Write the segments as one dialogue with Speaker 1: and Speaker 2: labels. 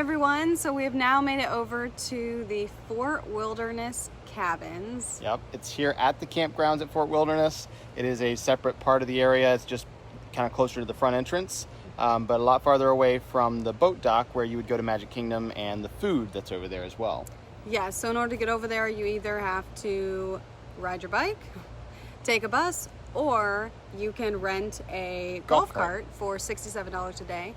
Speaker 1: everyone, so we have now made it over to the Fort Wilderness Cabins.
Speaker 2: Yep, it's here at the campgrounds at Fort Wilderness. It is a separate part of the area. It's just kind of closer to the front entrance, but a lot farther away from the boat dock where you would go to Magic Kingdom and the food that's over there as well.
Speaker 1: Yeah, so in order to get over there, you either have to ride your bike, take a bus, or you can rent a golf cart for $67 a day.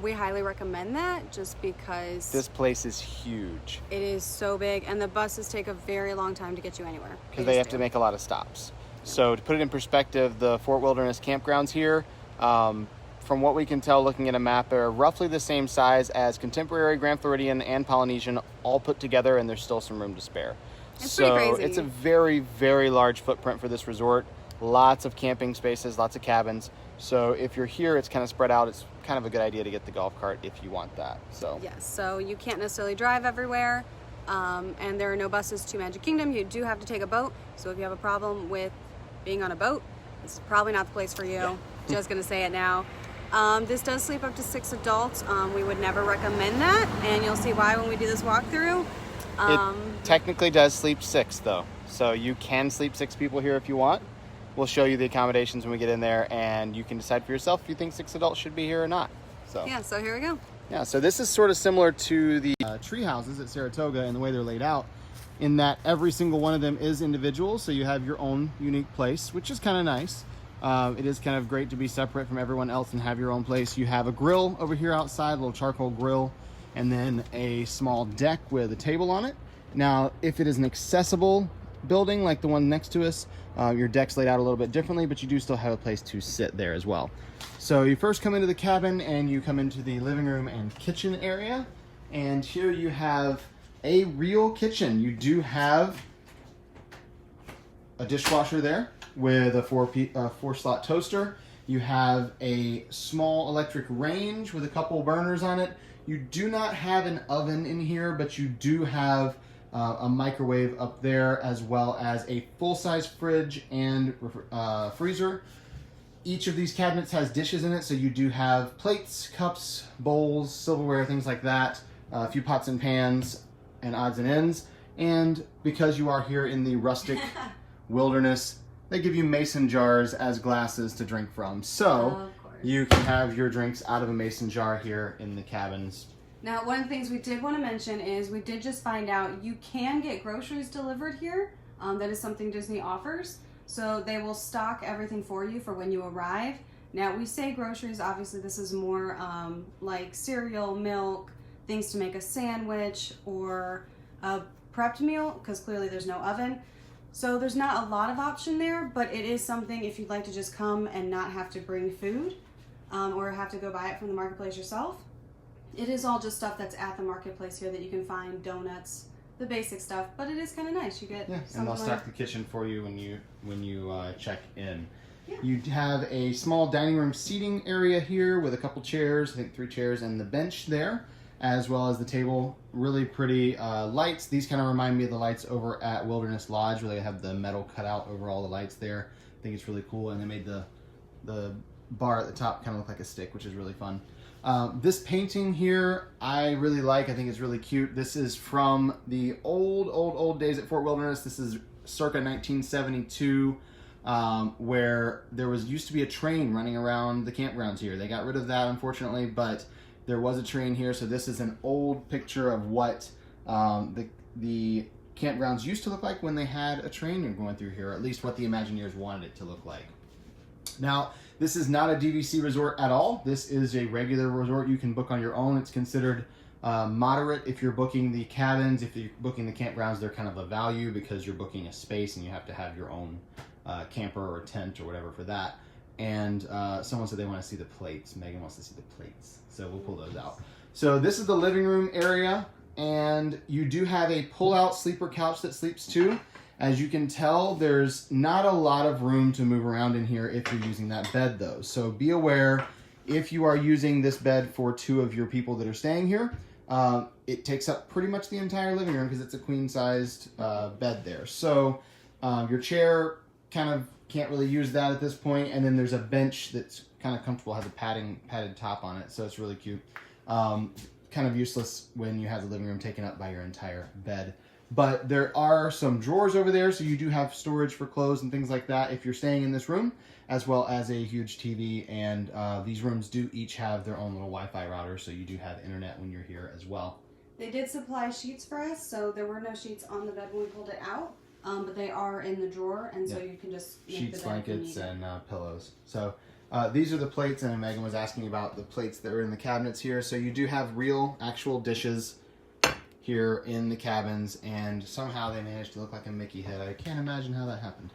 Speaker 1: We highly recommend that just because
Speaker 2: this place is huge.
Speaker 1: It is so big, and the buses take a very long time to get you anywhere.
Speaker 2: Because they have to make a lot of stops. So to put it in perspective, the Fort Wilderness campgrounds here, from what we can tell looking at a map, are roughly the same size as Contemporary, Grand Floridian, and Polynesian all put together, and there's still some room to spare.
Speaker 1: It's pretty crazy.
Speaker 2: It's a very, very large footprint for this resort. Lots of camping spaces, lots of cabins. So if you're here, it's kind of spread out. It's kind of a good idea to get the golf cart if you want that. So
Speaker 1: yes, so you can't necessarily drive everywhere, and there are no buses to Magic Kingdom. You do have to take a boat. So if you have a problem with being on a boat, this is probably not the place for you.
Speaker 2: Yeah.
Speaker 1: Just gonna say it now. This does sleep up to 6 adults. We would never recommend that, and you'll see why when we do this walkthrough.
Speaker 2: It technically does sleep 6 though, so you can sleep 6 people here if you want. We'll show you the accommodations when we get in there, and you can decide for yourself if you think 6 adults should be here or not. So
Speaker 1: yeah, so here we go.
Speaker 2: Yeah, so this is sort of similar to the tree houses at Saratoga and the way they're laid out, in that every single one of them is individual, so you have your own unique place, which is kind of nice. It is kind of great to be separate from everyone else and have your own place. You have a grill over here outside, a little charcoal grill, and then a small deck with a table on it. Now, if it is an accessible building like the one next to us, your deck's laid out a little bit differently, but you do still have a place to sit there as well. So you first come into the cabin and you come into the living room and kitchen area, and here you have a real kitchen. You do have a dishwasher there with a four slot toaster. You have a small electric range with a couple burners on it. You do not have an oven in here, but you do have a microwave up there, as well as a full-size fridge and freezer. Each of these cabinets has dishes in it, so you do have plates, cups, bowls, silverware, things like that, a few pots and pans and odds and ends. And because you are here in the rustic wilderness, they give you mason jars as glasses to drink from. So you can have your drinks out of a mason jar here in the cabins.
Speaker 1: Now, one of the things we did want to mention is we did just find out you can get groceries delivered here. That is something Disney offers. So they will stock everything for you for when you arrive. Now, we say groceries, obviously this is more like cereal, milk, things to make a sandwich, or a prepped meal, because clearly there's no oven. So there's not a lot of option there, but it is something if you'd like to just come and not have to bring food or have to go buy it from the marketplace yourself. It is all just stuff that's at the marketplace here that you can find, donuts, the basic stuff, but it is kind of nice. You get
Speaker 2: and they'll stock the kitchen for you when you check in.
Speaker 1: Yeah.
Speaker 2: You have a small dining room seating area here with a couple chairs, I think 3 chairs, and the bench there, as well as the table. Really pretty lights. These kind of remind me of the lights over at Wilderness Lodge, where they have the metal cut out over all the lights there. I think it's really cool, and they made the bar at the top kind of look like a stick, which is really fun. This painting here I really like. I think it's really cute. This is from the old days at Fort Wilderness. This is circa 1972, where there used to be a train running around the campgrounds here. They got rid of that, unfortunately, but there was a train here. So this is an old picture of what the campgrounds used to look like when they had a train going through here, or at least what the Imagineers wanted it to look like. Now, this is not a DVC resort at all. This is a regular resort you can book on your own. It's considered moderate if you're booking the cabins. If you're booking the campgrounds, they're kind of a value because you're booking a space and you have to have your own camper or tent or whatever for that. And someone said they want to see the plates. Megan wants to see the plates. So we'll pull those out. So this is the living room area, and you do have a pull-out sleeper couch that sleeps 2. As you can tell, there's not a lot of room to move around in here if you're using that bed, though. So be aware, if you are using this bed for 2 of your people that are staying here, it takes up pretty much the entire living room because it's a queen-sized bed there. So your chair kind of can't really use that at this point, and then there's a bench that's kind of comfortable, has a padded top on it, so it's really cute. kind of useless when you have the living room taken up by your entire bed. But there are some drawers over there, so you do have storage for clothes and things like that if you're staying in this room, as well as a huge TV. And these rooms do each have their own little Wi-Fi router, so you do have internet when you're here as well.
Speaker 1: They did supply sheets for us, so there were no sheets on the bed when we pulled it out, but they are in the drawer, and so you can just make
Speaker 2: sheets,
Speaker 1: the bed
Speaker 2: blankets, and pillows. So these are the plates, and Megan was asking about the plates that are in the cabinets here. So you do have real, actual dishes here in the cabins, and somehow they managed to look like a Mickey head. I can't imagine how that happened.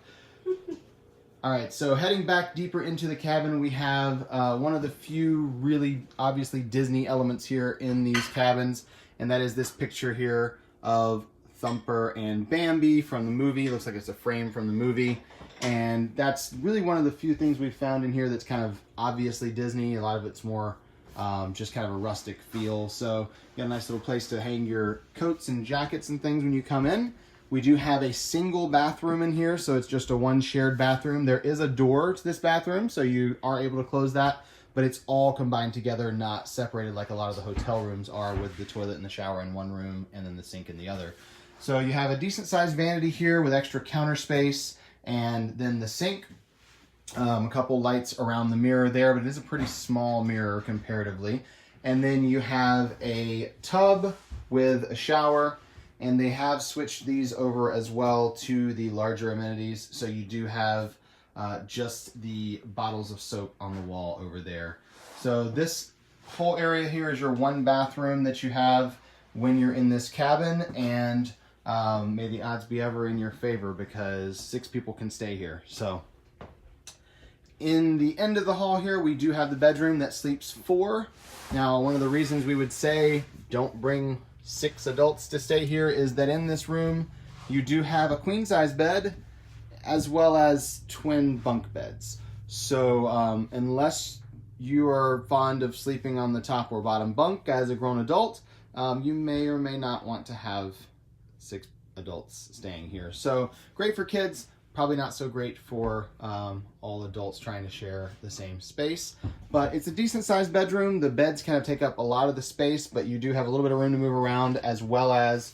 Speaker 2: All right, so heading back deeper into the cabin, we have one of the few really obviously Disney elements here in these cabins, and that is this picture here of Thumper and Bambi from the movie. It looks like it's a frame from the movie, and that's really one of the few things we've found in here that's kind of obviously Disney. A lot of it's more just kind of a rustic feel. So you got a nice little place to hang your coats and jackets and things when you come in. We do have a single bathroom in here, so it's just a one shared bathroom. There is a door to this bathroom, so you are able to close that, but it's all combined together, not separated like a lot of the hotel rooms are, with the toilet and the shower in one room and then the sink in the other. So you have a decent sized vanity here with extra counter space, and then the sink. A couple lights around the mirror there, but it is a pretty small mirror comparatively. And then you have a tub with a shower, and they have switched these over as well to the larger amenities. So you do have just the bottles of soap on the wall over there. So this whole area here is your one bathroom that you have when you're in this cabin, and may the odds be ever in your favor, because 6 people can stay here. So in the end of the hall here, we do have the bedroom that sleeps 4. Now, one of the reasons we would say don't bring 6 adults to stay here is that in this room, you do have a queen size bed as well as twin bunk beds. So unless you are fond of sleeping on the top or bottom bunk as a grown adult, you may or may not want to have 6 adults staying here. So great for kids. Probably not so great for all adults trying to share the same space. But it's a decent sized bedroom. The beds kind of take up a lot of the space, but you do have a little bit of room to move around, as well as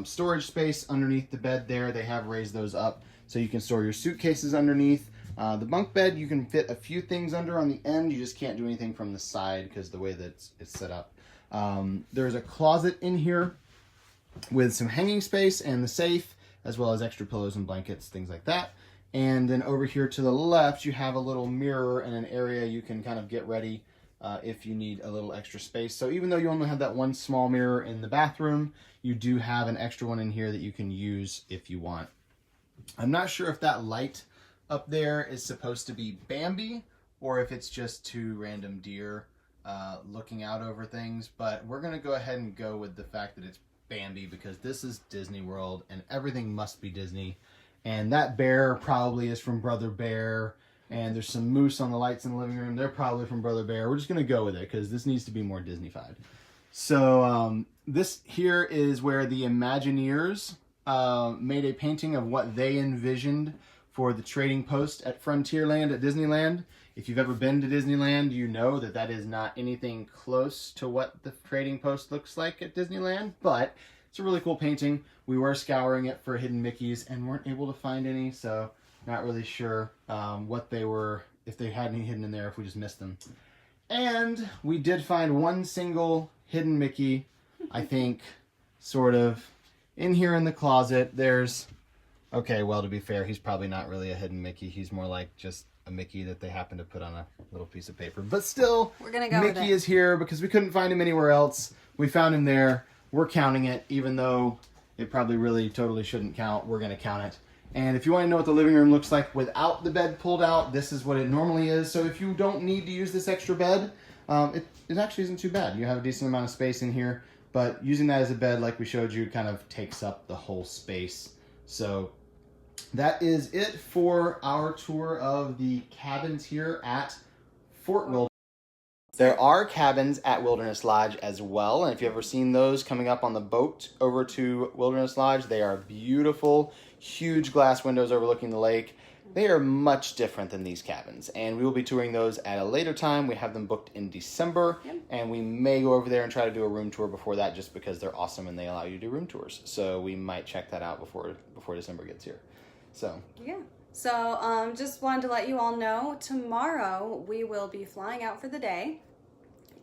Speaker 2: storage space underneath the bed there. They have raised those up so you can store your suitcases underneath. The bunk bed, you can fit a few things under on the end. You just can't do anything from the side because the way that it's set up. There's a closet in here with some hanging space and the safe, as well as extra pillows and blankets, things like that. And then over here to the left, you have a little mirror and an area you can kind of get ready if you need a little extra space. So even though you only have that one small mirror in the bathroom, you do have an extra one in here that you can use if you want. I'm not sure if that light up there is supposed to be Bambi or if it's just 2 random deer looking out over things, but we're gonna go ahead and go with the fact that it's Bambi, because this is Disney World and everything must be Disney. And that bear probably is from Brother Bear, and there's some moose on the lights in the living room. They're probably from Brother Bear. We're just going to go with it because this needs to be more Disney-fied. So this here is where the Imagineers made a painting of what they envisioned for the trading post at Frontierland at Disneyland. If you've ever been to Disneyland, you know that that is not anything close to what the trading post looks like at Disneyland, but it's a really cool painting. We were scouring it for hidden Mickeys and weren't able to find any, so not really sure what they were, if they had any hidden in there, if we just missed them. And we did find one single hidden Mickey, I think, sort of in here in the closet. There's, okay, well, to be fair, he's probably not really a hidden Mickey. He's more like just a Mickey that they happen to put on a little piece of paper. But still,
Speaker 1: we're gonna go
Speaker 2: Mickey is here because we couldn't find him anywhere else. We found him there. We're counting it, even though it probably really totally shouldn't count. We're gonna count it. And if you want to know what the living room looks like without the bed pulled out, this is what it normally is. So if you don't need to use this extra bed, it actually isn't too bad. You have a decent amount of space in here, but using that as a bed, like we showed you, kind of takes up the whole space. So that is it for our tour of the cabins here at Fort Wilderness. There are cabins at Wilderness Lodge as well, and if you've ever seen those coming up on the boat over to Wilderness Lodge, they are beautiful, huge glass windows overlooking the lake. They are much different than these cabins, and we will be touring those at a later time. We have them booked in December,
Speaker 1: Yep.
Speaker 2: and we may go over there and try to do a room tour before that, just because they're awesome and they allow you to do room tours. So we might check that out before December gets here. So
Speaker 1: Yeah. So just wanted to let you all know, tomorrow we will be flying out for the day,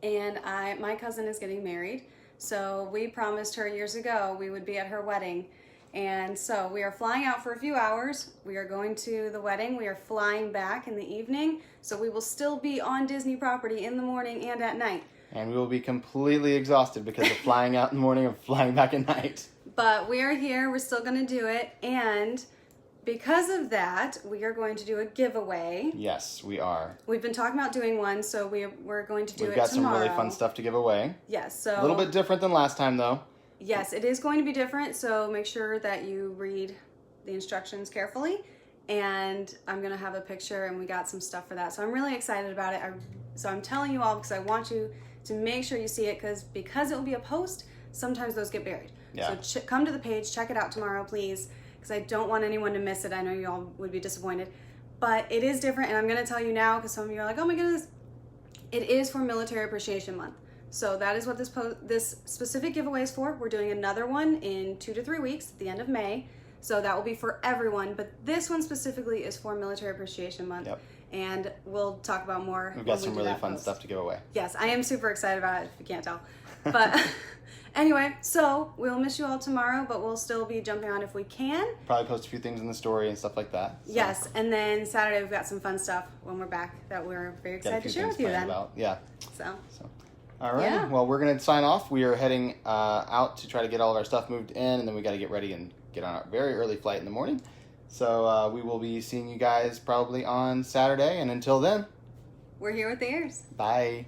Speaker 1: and my cousin is getting married. So we promised her years ago we would be at her wedding. And so we are flying out for a few hours. We are going to the wedding. We are flying back in the evening. So we will still be on Disney property in the morning and at night.
Speaker 2: and we will be completely exhausted because of flying out in the morning and flying back at night.
Speaker 1: But we are here. We're still going to do it. And because of that, we are going to do a giveaway.
Speaker 2: Yes, we are.
Speaker 1: We've been talking about doing one, so we're going to do
Speaker 2: We've
Speaker 1: it
Speaker 2: got
Speaker 1: tomorrow.
Speaker 2: some really fun stuff to give away.
Speaker 1: Yes, so
Speaker 2: A little bit different than last time, though.
Speaker 1: yes, it is going to be different, so make sure that you read the instructions carefully. And I'm going to have a picture, and we got some stuff for that. So I'm really excited about it. So I'm telling you all because I want you to make sure you see it, because it will be a post, sometimes those get buried.
Speaker 2: Yeah.
Speaker 1: So come to the page, check it out tomorrow, please, because I don't want anyone to miss it. I know you all would be disappointed. But it is different, and I'm going to tell you now because some of you are like, oh my goodness. It is for Military Appreciation Month. So that is what this specific giveaway is for. We're doing another one in 2 to 3 weeks at the end of May. So that will be for everyone, but this one specifically is for Military Appreciation Month.
Speaker 2: Yep.
Speaker 1: And we'll talk about more.
Speaker 2: We've got some really fun stuff to give away.
Speaker 1: Yes, I am super excited about it, if you can't tell. But anyway, so we'll miss you all tomorrow, but we'll still be jumping on if we can.
Speaker 2: Probably post a few things in the story and stuff like that. So.
Speaker 1: Yes, and then Saturday we've got some fun stuff when we're back that we're very
Speaker 2: Got a
Speaker 1: excited
Speaker 2: few
Speaker 1: to share
Speaker 2: things
Speaker 1: with you
Speaker 2: planned
Speaker 1: then.
Speaker 2: about. Yeah.
Speaker 1: So.
Speaker 2: All right.
Speaker 1: Yeah.
Speaker 2: Well, we're going to sign off. We are heading out to try to get all of our stuff moved in, and then we got to get ready and get on our very early flight in the morning. So we will be seeing you guys probably on Saturday, and until then,
Speaker 1: We're here with the ears.
Speaker 2: bye.